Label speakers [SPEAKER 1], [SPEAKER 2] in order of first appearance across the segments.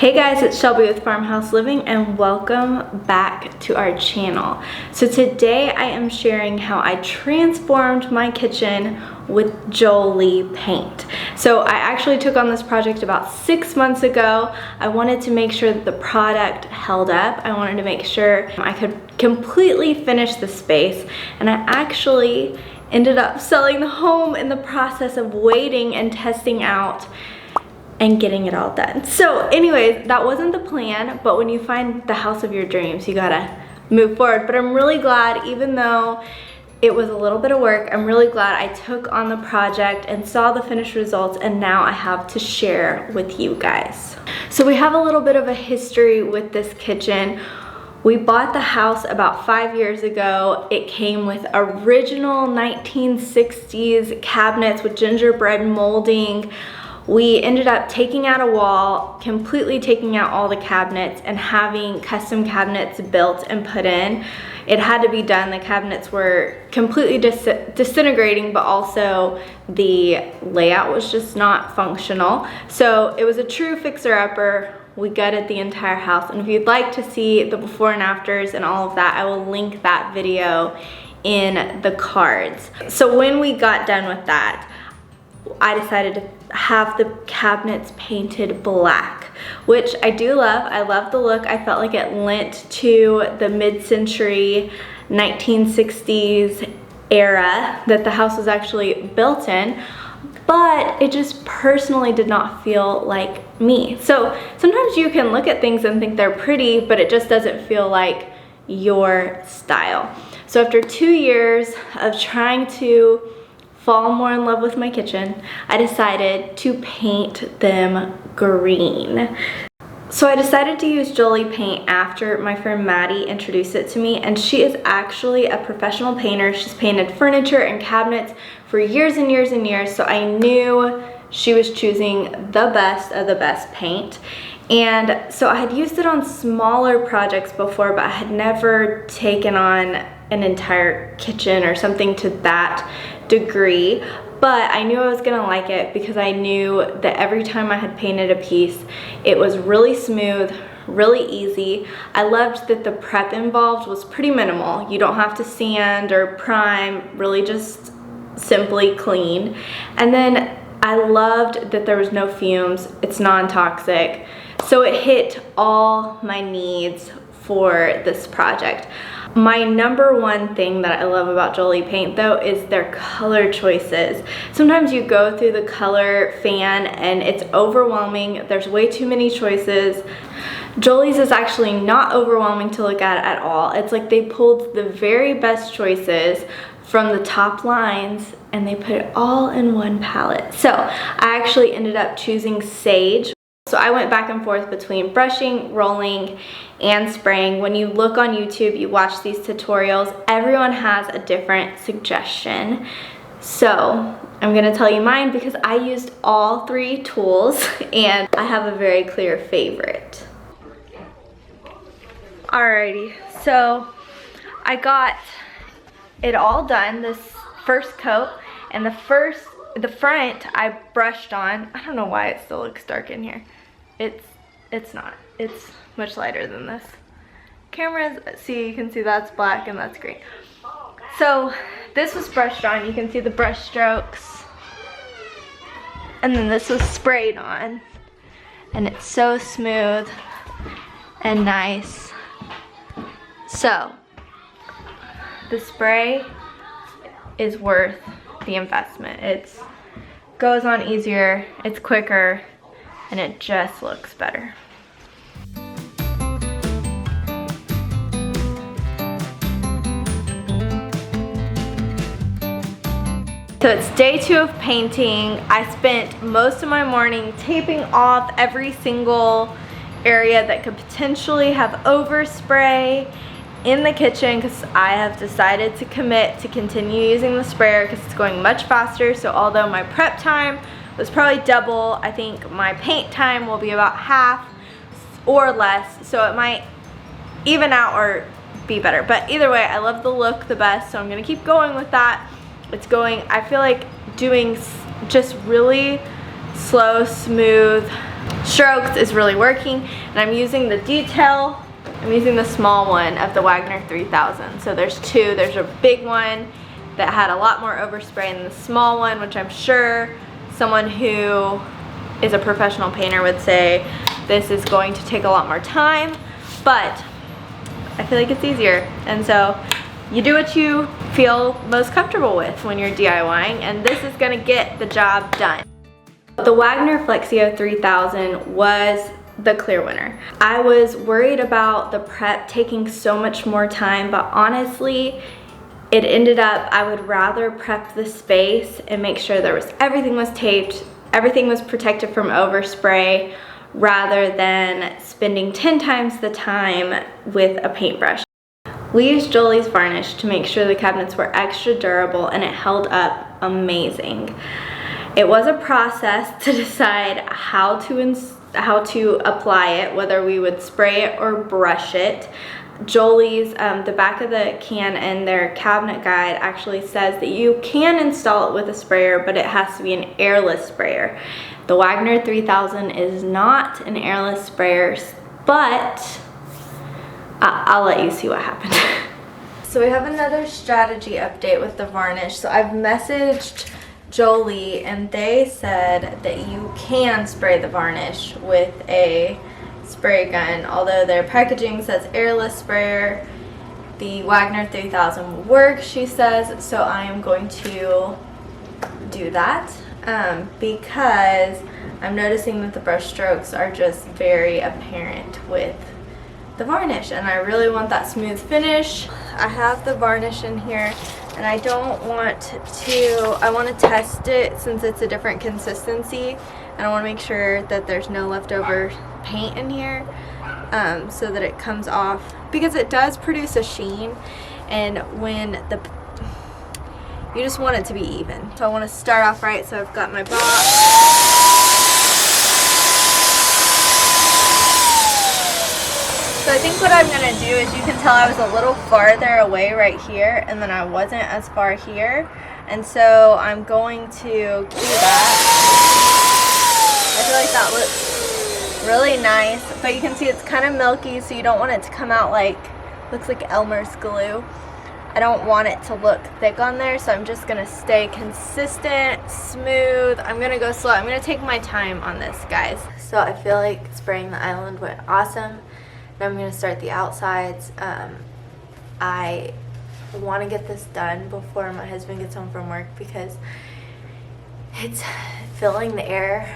[SPEAKER 1] Hey guys, it's Shelby with Farmhouse Living and welcome back to our channel. So today I am sharing how I transformed my kitchen with Jolie Paint. So I actually took on this project about 6 months ago. I wanted to make sure that the product held up. I wanted to make sure I could completely finish the space, and I actually ended up selling the home in the process of waiting and testing out and getting it all done. So anyways, that wasn't the plan, but when you find the house of your dreams, you gotta move forward. But I'm really glad, even though it was a little bit of work, I'm really glad I took on the project and saw the finished results, and now I have to share with you guys. So we have a little bit of a history with this kitchen. We bought the house about 5 years ago. It came with original 1960s cabinets with gingerbread molding. We ended up taking out a wall, completely taking out all the cabinets and having custom cabinets built and put in. It had to be done. The cabinets were completely disintegrating, but also the layout was just not functional. So it was a true fixer-upper. We gutted the entire house. And if you'd like to see the before and afters and all of that, I will link that video in the cards. So when we got done with that, I decided to have the cabinets painted black, which I do love. I love the look. I felt like it lent to the mid-century 1960s era that the house was actually built in, but it just personally did not feel like me. So sometimes you can look at things and think they're pretty, but it just doesn't feel like your style. So after 2 years of trying to fall more in love with my kitchen, I decided to paint them green. So I decided to use Jolie Paint after my friend Maddie introduced it to me, and she is actually a professional painter. She's painted furniture and cabinets for years and years and years, so I knew she was choosing the best of the best paint. And so I had used it on smaller projects before, but I had never taken on an entire kitchen or something to that degree. But I knew I was gonna like it because I knew that every time I had painted a piece, it was really smooth, really easy. I loved that the prep involved was pretty minimal. You don't have to sand or prime, really just simply clean. And then I loved that there was no fumes. It's non-toxic. So it hit all my needs for this project. My number one thing that I love about Jolie Paint though is their color choices. Sometimes you go through the color fan and it's overwhelming. There's way too many choices. Jolie's is actually not overwhelming to look at all. It's like they pulled the very best choices from the top lines and they put it all in one palette. So I actually ended up choosing sage. So I went back and forth between brushing, rolling, and spraying. When you look on YouTube, you watch these tutorials, everyone has a different suggestion. So I'm gonna tell you mine because I used all 3 tools and I have a very clear favorite. Alrighty, so I got it all done, this first coat, and the front I brushed on. I don't know why it still looks dark in here. It's not. It's much lighter than this. Cameras, see, you can see that's black and that's green. So this was brushed on. You can see the brush strokes. And then this was sprayed on. And it's so smooth and nice. So the spray is worth the investment. It goes on easier, it's quicker, and it just looks better. So it's day 2 of painting. I spent most of my morning taping off every single area that could potentially have overspray in the kitchen because I have decided to commit to continue using the sprayer because it's going much faster. So although my prep time was probably double, I think my paint time will be about half or less. So it might even out or be better. But either way, I love the look the best, so I'm gonna keep going with that. It's going, I feel like doing just really slow, smooth strokes is really working, and I'm using the detail. I'm using the small one of the Wagner 3000. So there's two. There's a big one that had a lot more overspray, and the small one, which I'm sure someone who is a professional painter would say this is going to take a lot more time, but I feel like it's easier. And so you do what you feel most comfortable with when you're DIYing, and this is gonna get the job done. The Wagner Flexio 3000 was the clear winner. I was worried about the prep taking so much more time, but honestly, it ended up, I would rather prep the space and make sure everything was taped, everything was protected from overspray, rather than spending 10 times the time with a paintbrush. We used Jolie's Varnish to make sure the cabinets were extra durable, and it held up amazing. It was a process to decide how to apply it, whether we would spray it or brush it. Jolie's, the back of the can and their cabinet guide actually says that you can install it with a sprayer, but it has to be an airless sprayer. The Wagner 3000 is not an airless sprayer, but I'll let you see what happened. So we have another strategy update with the varnish. So I've messaged Jolie, and they said that you can spray the varnish with a spray gun. Although their packaging says airless sprayer, the Wagner 3000 will work, she says. So I am going to do that because I'm noticing that the brush strokes are just very apparent with the varnish, and I really want that smooth finish. I have the varnish in here, and I want to test it since it's a different consistency, and I want to make sure that there's no leftover paint in here, so that it comes off, because it does produce a sheen, and you just want it to be even. So I want to start off right. So I've got my box. So I think what I'm going to do is, you can tell I was a little farther away right here, and then I wasn't as far here. And so I'm going to do that. I feel like that looks really nice, but you can see it's kind of milky, so you don't want it to come out looks like Elmer's glue. I don't want it to look thick on there, so I'm just going to stay consistent, smooth. I'm going to go slow. I'm going to take my time on this, guys. So I feel like spraying the island went awesome. Now I'm going to start the outsides. I want to get this done before my husband gets home from work, because it's filling the air.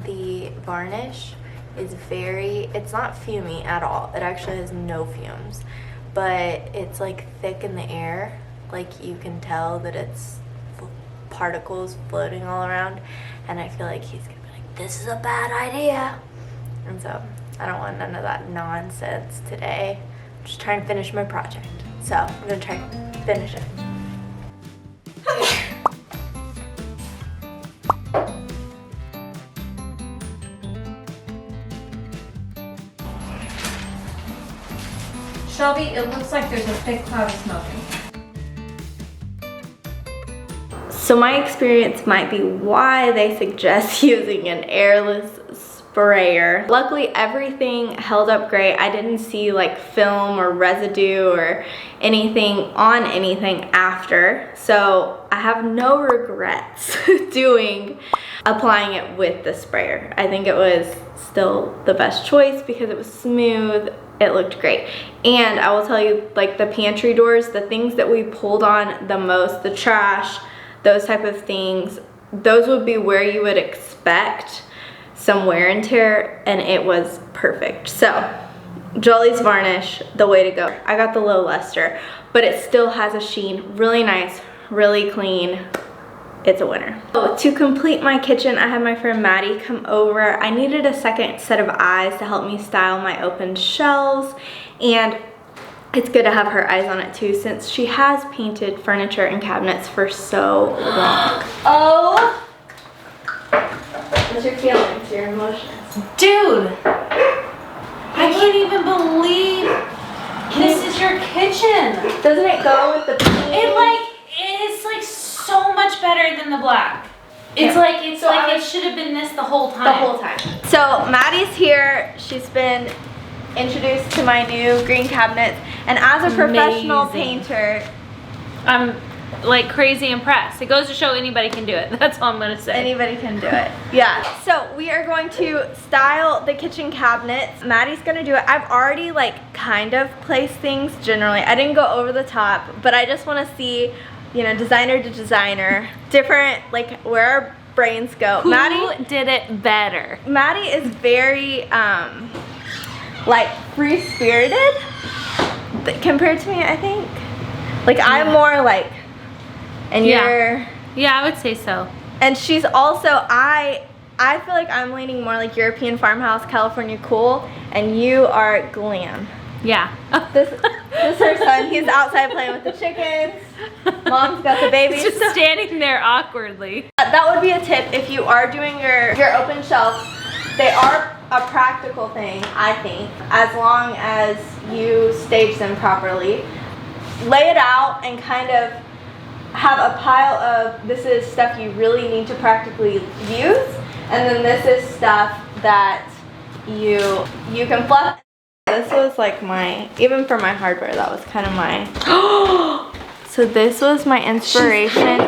[SPEAKER 1] The varnish is it's not fumey at all. It actually has no fumes, but it's like thick in the air. Like, you can tell that it's particles floating all around, and I feel like he's going to be like, this is a bad idea. And so I don't want none of that nonsense today. I'm just trying to finish my project. So I'm gonna try to finish it.
[SPEAKER 2] Shelby, it looks like there's a thick cloud of smoke.
[SPEAKER 1] So my experience might be why they suggest using an airless sprayer. Luckily, everything held up great. I didn't see like film or residue or anything on anything after. So I have no regrets applying it with the sprayer. I think it was still the best choice because it was smooth. It looked great. And I will tell you, like the pantry doors, the things that we pulled on the most, the trash, those type of things, those would be where you would expect some wear and tear, and it was perfect. So Jolie's varnish, the way to go. I got the low luster, but it still has a sheen. Really nice, really clean. It's a winner. So to complete my kitchen, I had my friend Maddie come over. I needed a second set of eyes to help me style my open shelves, and it's good to have her eyes on it too, since she has painted furniture and cabinets for so long. Oh! What's your feelings, your emotions?
[SPEAKER 2] Dude! I can't even believe this is your kitchen!
[SPEAKER 1] Doesn't it go with the paint?
[SPEAKER 2] It's like so much better than the black. It's like it should have been this the whole time.
[SPEAKER 1] The whole time. So Maddie's here. She's been introduced to my new green cabinets, and as a professional painter,
[SPEAKER 2] I'm like crazy impressed. It goes to show anybody can do it. That's all I'm gonna say.
[SPEAKER 1] Anybody can do it. Yeah. So we are going to style the kitchen cabinets. Maddie's gonna do it. I've already like kind of placed things generally. I didn't go over the top, but I just want to see, you know, designer to designer, different, like where our brains go.
[SPEAKER 2] Who
[SPEAKER 1] Maddie
[SPEAKER 2] did it better?
[SPEAKER 1] Maddie is very like free-spirited compared to me, I think. Like I'm more like, and you're,
[SPEAKER 2] yeah, I would say so.
[SPEAKER 1] and she's also, I feel like I'm leaning more like European farmhouse, California cool, and you are glam.
[SPEAKER 2] Yeah.
[SPEAKER 1] This is her son. He's outside playing with the chickens. Mom's got the babies.
[SPEAKER 2] Just standing there awkwardly.
[SPEAKER 1] That would be a tip if you are doing your open shelves. They are a practical thing, I think, as long as you stage them properly. Lay it out and kind of have a pile of, this is stuff you really need to practically use, and then this is stuff that you can fluff. This was like my, even for my hardware, that was kind of my, so this was my inspiration.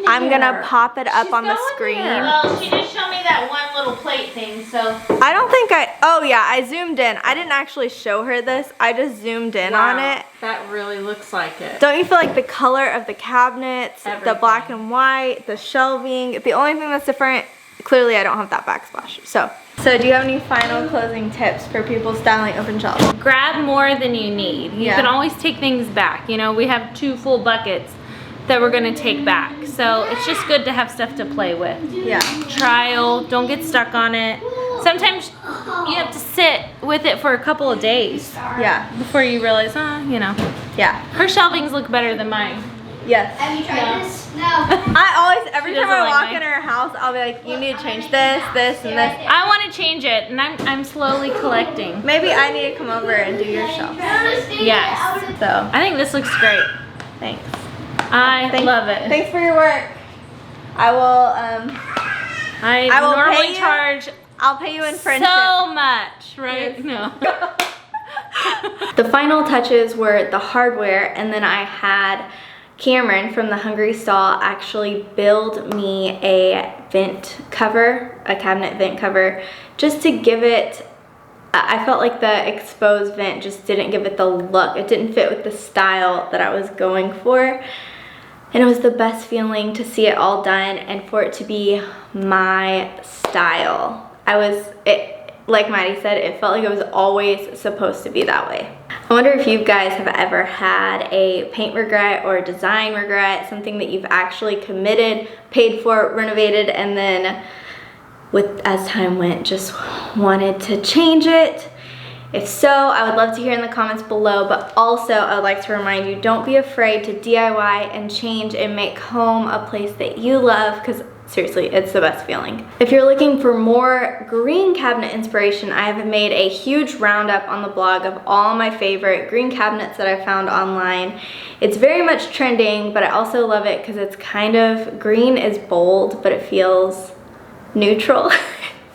[SPEAKER 1] I'm gonna pop it up on the screen.
[SPEAKER 2] Well, she just showed me that one little plate thing, so.
[SPEAKER 1] I don't think oh yeah, I zoomed in. I didn't actually show her this. I just zoomed in on it.
[SPEAKER 2] That really looks like it.
[SPEAKER 1] Don't you feel like the color of the cabinets, the
[SPEAKER 2] Everything.
[SPEAKER 1] black and white, the shelving, the only thing that's different, clearly I don't have that backsplash. So do you have any final closing tips for people styling open shelves?
[SPEAKER 2] Grab more than you need. You can always take things back. You know, we have 2 full buckets that we're gonna take back. So it's just good to have stuff to play with.
[SPEAKER 1] Yeah.
[SPEAKER 2] Trial, don't get stuck on it. Sometimes you have to sit with it for a couple of days
[SPEAKER 1] Yeah.
[SPEAKER 2] before you realize, you know.
[SPEAKER 1] Yeah.
[SPEAKER 2] Her shelvings look better than mine.
[SPEAKER 1] Yes.
[SPEAKER 3] Have you tried this? No.
[SPEAKER 1] I always, every
[SPEAKER 2] She
[SPEAKER 1] time
[SPEAKER 2] doesn't
[SPEAKER 1] I
[SPEAKER 2] like
[SPEAKER 1] walk
[SPEAKER 2] mine.
[SPEAKER 1] in her house, I'll be like, you need to change this, this, and this.
[SPEAKER 2] I want to change it, and I'm slowly collecting.
[SPEAKER 1] Maybe I need to come over and do your shelf.
[SPEAKER 2] Yes.
[SPEAKER 1] So,
[SPEAKER 2] I think this looks great.
[SPEAKER 1] thanks.
[SPEAKER 2] I love it.
[SPEAKER 1] Thanks for your work. I will,
[SPEAKER 2] I
[SPEAKER 1] I will pay
[SPEAKER 2] normally
[SPEAKER 1] you.
[SPEAKER 2] charge
[SPEAKER 1] I'll pay you in friendship.
[SPEAKER 2] so much, right?
[SPEAKER 1] Yes.
[SPEAKER 2] No.
[SPEAKER 1] The final touches were the hardware, and then I had Cameron from the Hungry Stall actually build me a vent cover, a cabinet vent cover, just to give it, I felt like the exposed vent just didn't give it the look. It didn't fit with the style that I was going for. And it was the best feeling to see it all done and for it to be my style. Like Maddie said, it felt like it was always supposed to be that way. I wonder if you guys have ever had a paint regret or a design regret, something that you've actually committed, paid for, renovated, and then as time went, just wanted to change it. If so, I would love to hear in the comments below, but also I would like to remind you, don't be afraid to DIY and change and make home a place that you love, because seriously, it's the best feeling. If you're looking for more green cabinet inspiration, I have made a huge roundup on the blog of all my favorite green cabinets that I found online. It's very much trending, but I also love it because it's kind of, green is bold, but it feels neutral.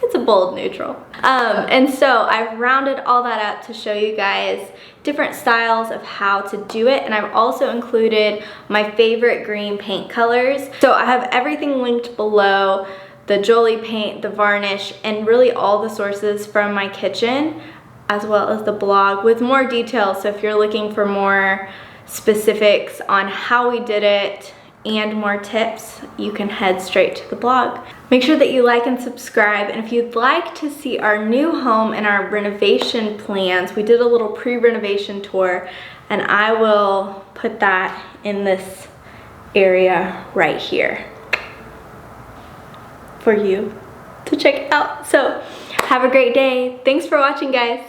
[SPEAKER 1] It's a bold neutral. And so I've rounded all that up to show you guys different styles of how to do it, and I've also included my favorite green paint colors. So I have everything linked below, the Jolie Paint, the Varnish, and really all the sources from my kitchen, as well as the blog with more details. So if you're looking for more specifics on how we did it and more tips, you can head straight to the blog. Make sure that you like and subscribe, and if you'd like to see our new home and our renovation plans, we did a little pre-renovation tour, and I will put that in this area right here for you to check out. So have a great day. Thanks for watching, guys.